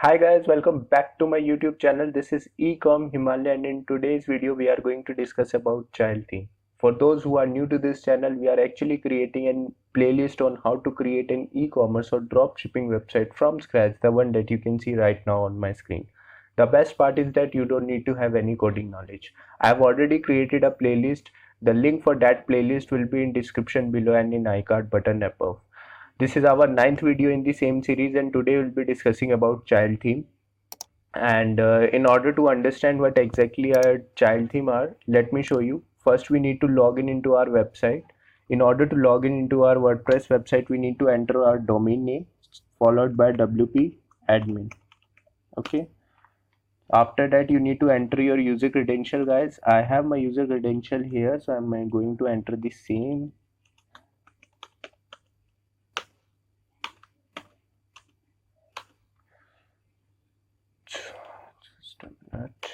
Hi guys, welcome back to my YouTube channel. This is Ecom Himalaya, and in today's video we are going to discuss about child theme. For those who are new to this channel, we are actually creating a playlist on how to create an e-commerce or drop shipping website from scratch, the one that you can see right now on my screen. The best part is that you don't need to have any coding knowledge. I have already created a playlist. The link for that playlist will be in description below and in iCard button above. This is our ninth video in the same series, and today we'll be discussing about child theme. And in order to understand what exactly our child theme are, let me show you. First, we need to log in into our website. In order to log in into our WordPress website, we need to enter our domain name followed by WP admin. Okay. After that, you need to enter your user credential, guys. I have my user credential here, so I'm going to enter the same. Just a minute.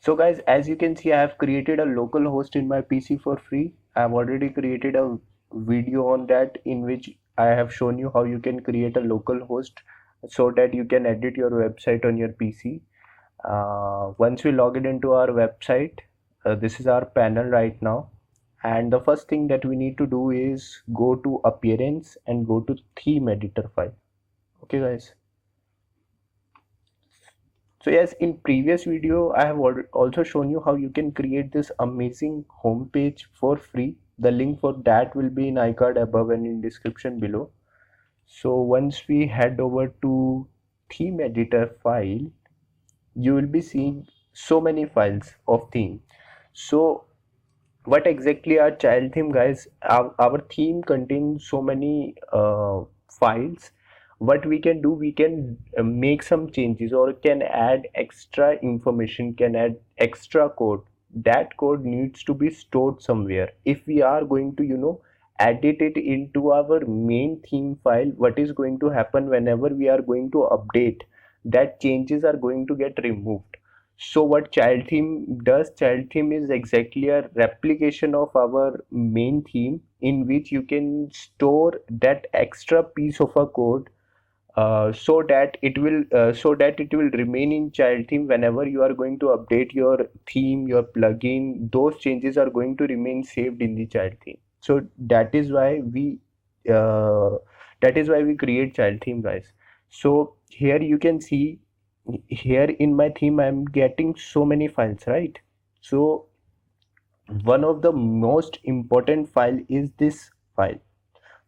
So guys, as you can see, I have created a local host in my PC for free. I have already created a video on that in which I have shown you how you can create a local host so that you can edit your website on your PC. Once we log in into our website, this is our panel right now. And the first thing that we need to do is go to appearance and go to theme editor file. Okay guys. So yes, in previous video, I have also shown you how you can create this amazing homepage for free. The link for that will be in iCard above and in description below. So once we head over to theme editor file, you will be seeing so many files of theme. So what exactly are child theme, guys? Our theme contains so many files. What we can do, we can make some changes or can add extra information, can add extra code. That code needs to be stored somewhere. If we are going to edit it into our main theme file, what is going to happen whenever we are going to update, that changes are going to get removed. So what child theme does, child theme is exactly a replication of our main theme in which you can store that extra piece of a code so that it will remain in child theme. Whenever you are going to update your theme, your plugin, those changes are going to remain saved in the child theme. So uh, that is why we create child theme, guys. So here you can see, here in my theme I'm getting so many files, right? So one of the most important file is this file,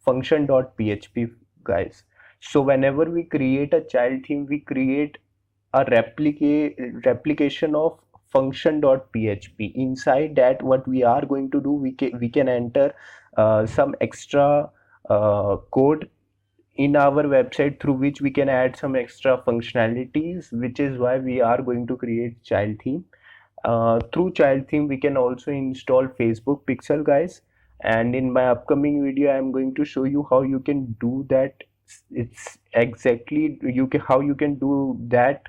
function.php, guys. So whenever we create a child theme, we create a replication of function.php. Inside that, what we are going to do, we can enter some extra code in our website through which we can add some extra functionalities, which is why we are going to create child theme. Through child theme, we can also install Facebook pixel, guys, and in my upcoming video I am going to show you how you can do that. It's exactly how you can do that.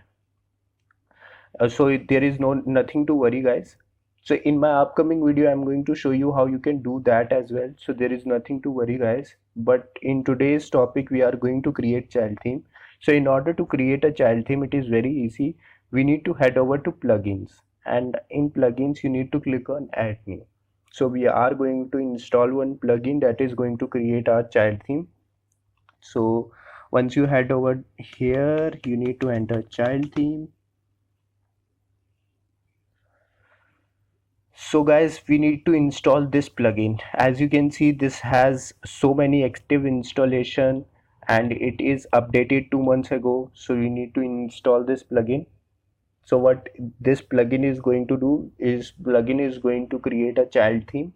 There is nothing to worry, guys. So in my upcoming video I'm going to show you how you can do that as well, so there is nothing to worry, guys. But in today's topic, we are going to create child theme. So in order to create a child theme, it is very easy. We need to head over to plugins, and in plugins you need to click on add new. So we are going to install one plugin that is going to create our child theme. So once you head over here, you need to enter child theme. So guys, we need to install this plugin. As you can see, this has so many active installation and it is updated 2 months ago. So you need to install this plugin. So what this plugin is going to do is, plugin is going to create a child theme,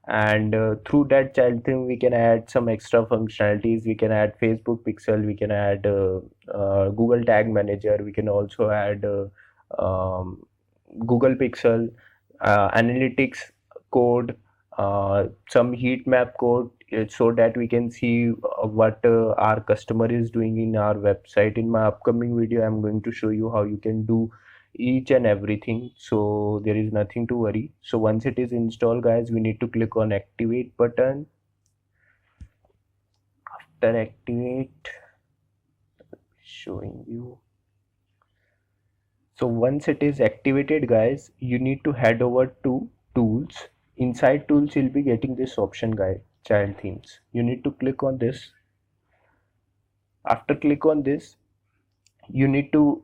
and through that child theme we can add some extra functionalities. We can add Facebook pixel, we can add Google tag manager, we can also add Google pixel, analytics code, some heat map code, so that we can see what our customer is doing in our website. In my upcoming video I'm going to show you how you can do each and everything, so there is nothing to worry. So once it is installed, guys, we need to click on activate button. After activate, showing you. So once it is activated, guys, you need to head over to tools. Inside tools, you'll be getting this option, guys, child themes. You need to click on this. After click on this, you need to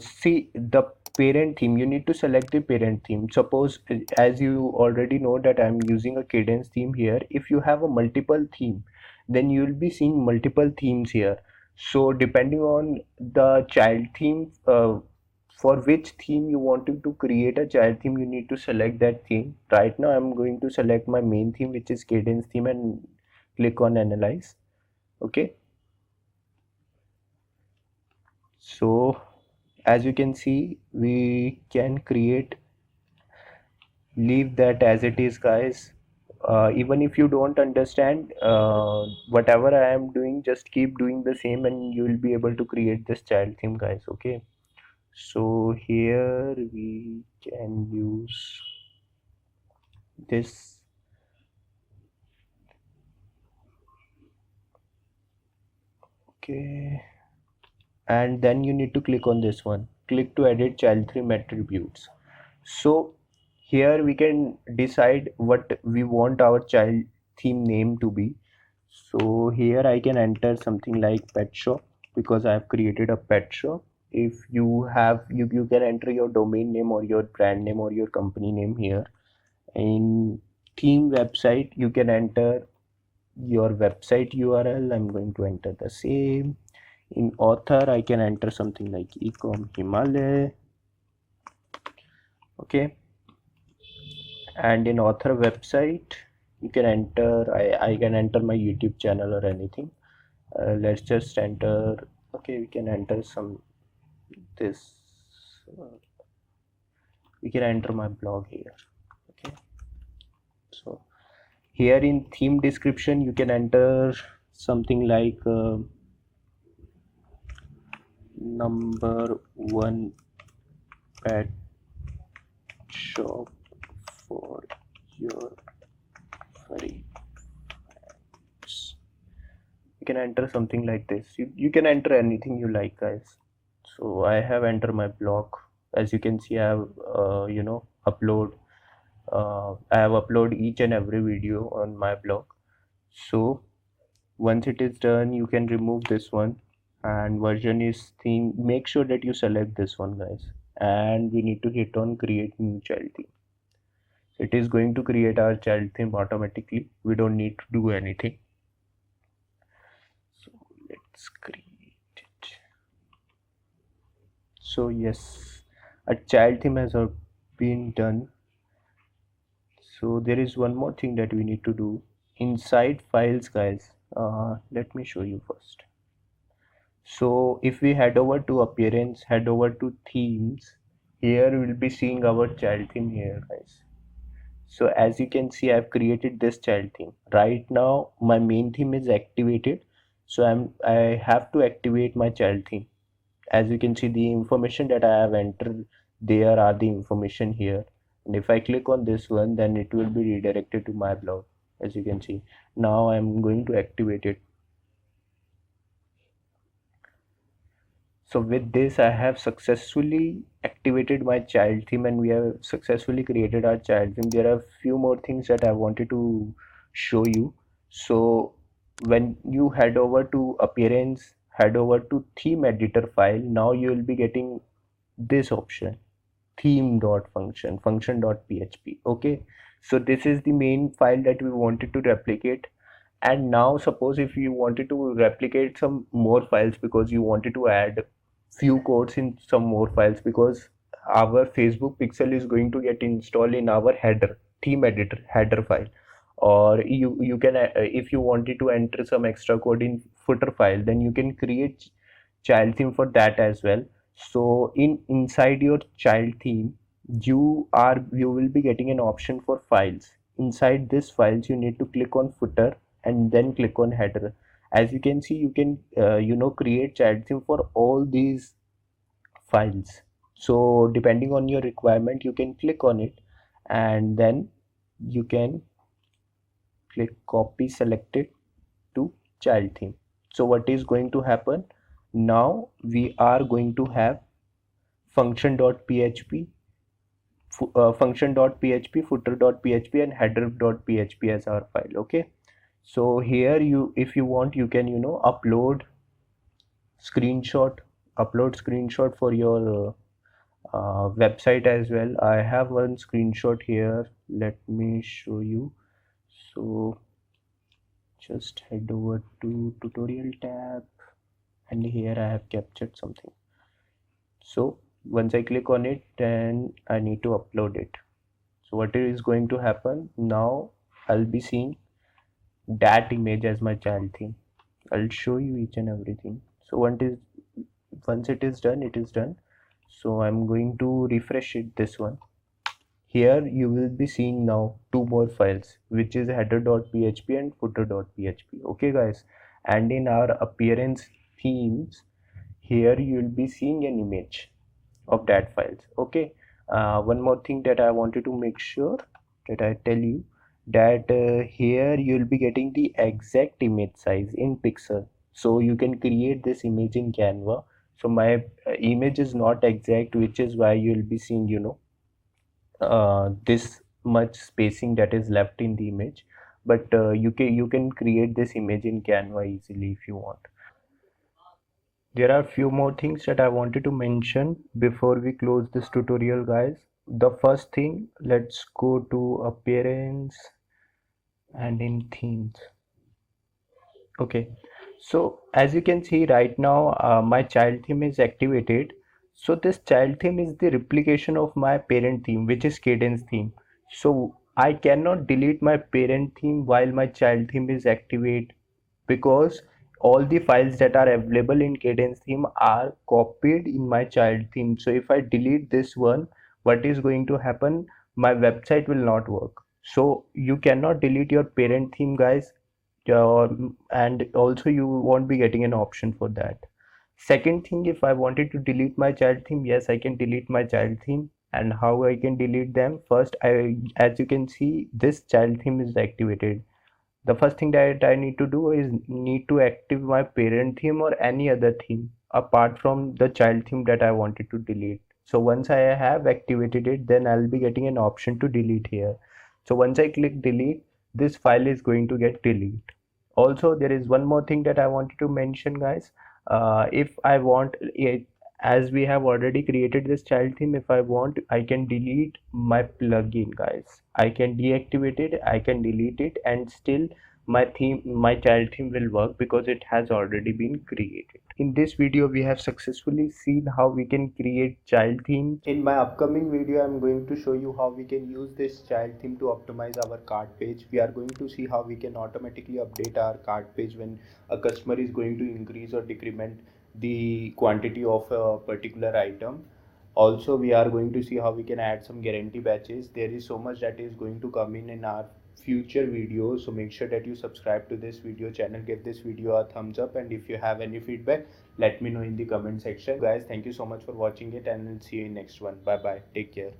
see the parent theme. You need to select the parent theme. Suppose, as you already know that I'm using a cadence theme here. If you have a multiple theme, then you will be seeing multiple themes here. So depending on the child theme, for which theme you wanted to create a child theme, you need to select that theme. Right now I'm going to select my main theme, which is cadence theme, and click on analyze. Okay, so as you can see, we can leave that as it is, guys. Even if you don't understand whatever I am doing, just keep doing the same and you will be able to create this child theme, guys. Okay, so here we can use this. Okay, and then you need to click on this one, click to edit child theme attributes. So here we can decide what we want our child theme name to be. So here I can enter something like pet shop because I have created a pet shop. If you have, you can enter your domain name or your brand name or your company name here. In theme website, you can enter your website URL. I'm going to enter the same. In author, I can enter something like Ecom Himalaya. Okay, and in author website, you can enter, I can enter my YouTube channel or anything. Let's just enter, okay, we can enter some this, uh, we can enter my blog here. Okay, so here in theme description, you can enter something like number one pet shop for your furry. You can enter something like this. You can enter anything you like, guys. So I have entered my blog. As you can see, I have I have upload each and every video on my blog. So once it is done, you can remove this one, and version is theme. Make sure that you select this one, guys, and we need to hit on create new child theme. It is going to create our child theme automatically. We don't need to do anything. So let's create it. So yes, a child theme has been done. So there is one more thing that we need to do inside files, guys. Let me show you first. So if we head over to appearance, head over to themes, here we'll be seeing our child theme here, guys. So as you can see, I've created this child theme. Right now my main theme is activated, so I have to activate my child theme. As you can see, the information that I have entered there are the information here, and if I click on this one, then it will be redirected to my blog. As you can see, now I'm going to activate it. So with this, I have successfully activated my child theme and we have successfully created our child theme. There are few more things that I wanted to show you. So when you head over to appearance, head over to theme editor file, now you will be getting this option, theme.function, function.php. Okay, so this is the main file that we wanted to replicate. And now suppose if you wanted to replicate some more files because you wanted to add few codes in some more files, because our Facebook pixel is going to get installed in our header theme editor header file, or you can if you wanted to enter some extra code in footer file, then you can create child theme for that as well. So inside your child theme, you will be getting an option for files. Inside this files, you need to click on footer and then click on header. As you can see, you can create child theme for all these files. So depending on your requirement, you can click on it and then you can click copy selected to child theme. So what is going to happen, Now we are going to have function.php, function.php, footer.php, and header.php as our file. Okay, so here you, if you want, you can screenshot upload screenshot for your website as well. I have one screenshot here, let me show you. So just head over to tutorial tab, and here I have captured something. So once I click on it, then I need to upload it. So what is going to happen now, I'll be seeing that image as my child theme. I'll show you each and everything. So once it is done, it is done. So I'm going to refresh it, this one. Here you will be seeing now two more files, which is header.php and footer.php. Okay guys, and in our appearance themes, here you will be seeing an image of that files. Okay, one more thing that I wanted to make sure that I tell you, that here you will be getting the exact image size in pixel, so you can create this image in Canva. So my image is not exact, which is why you will be seeing this much spacing that is left in the image, but you can create this image in Canva easily if you want. There are few more things that I wanted to mention before we close this tutorial, guys. The first thing, let's go to appearance and in themes. Okay, so as you can see right now, my child theme is activated. So this child theme is the replication of my parent theme, which is Cadence theme. So I cannot delete my parent theme while my child theme is activate, because all the files that are available in Cadence theme are copied in my child theme. So if I delete this one, what is going to happen? My website will not work. So you cannot delete your parent theme, guys, and also you won't be getting an option for that. Second thing, if I wanted to delete my child theme, yes, I can delete my child theme. And how I can delete them? First, as you can see, this child theme is activated. The first thing that I need to do is need to active my parent theme or any other theme apart from the child theme that I wanted to delete. So once I have activated it, then I'll be getting an option to delete here. So once I click delete, this file is going to get deleted. Also, there is one more thing that I wanted to mention, guys. If I want it, as we have already created this child theme, if I want, I can delete my plugin, guys. I can deactivate it, I can delete it, and still my child theme will work because it has already been created. In this video, we have successfully seen how we can create child theme. In my upcoming video, I'm going to show you how we can use this child theme to optimize our cart page. We are going to see how we can automatically update our cart page when a customer is going to increase or decrement the quantity of a particular item. Also, we are going to see how we can add some guarantee batches. There is so much that is going to come in our future videos, so make sure that you subscribe to this video channel, give this video a thumbs up, and if you have any feedback, let me know in the comment section. Guys, thank you so much for watching it, and I'll see you in next one. Bye bye, take care.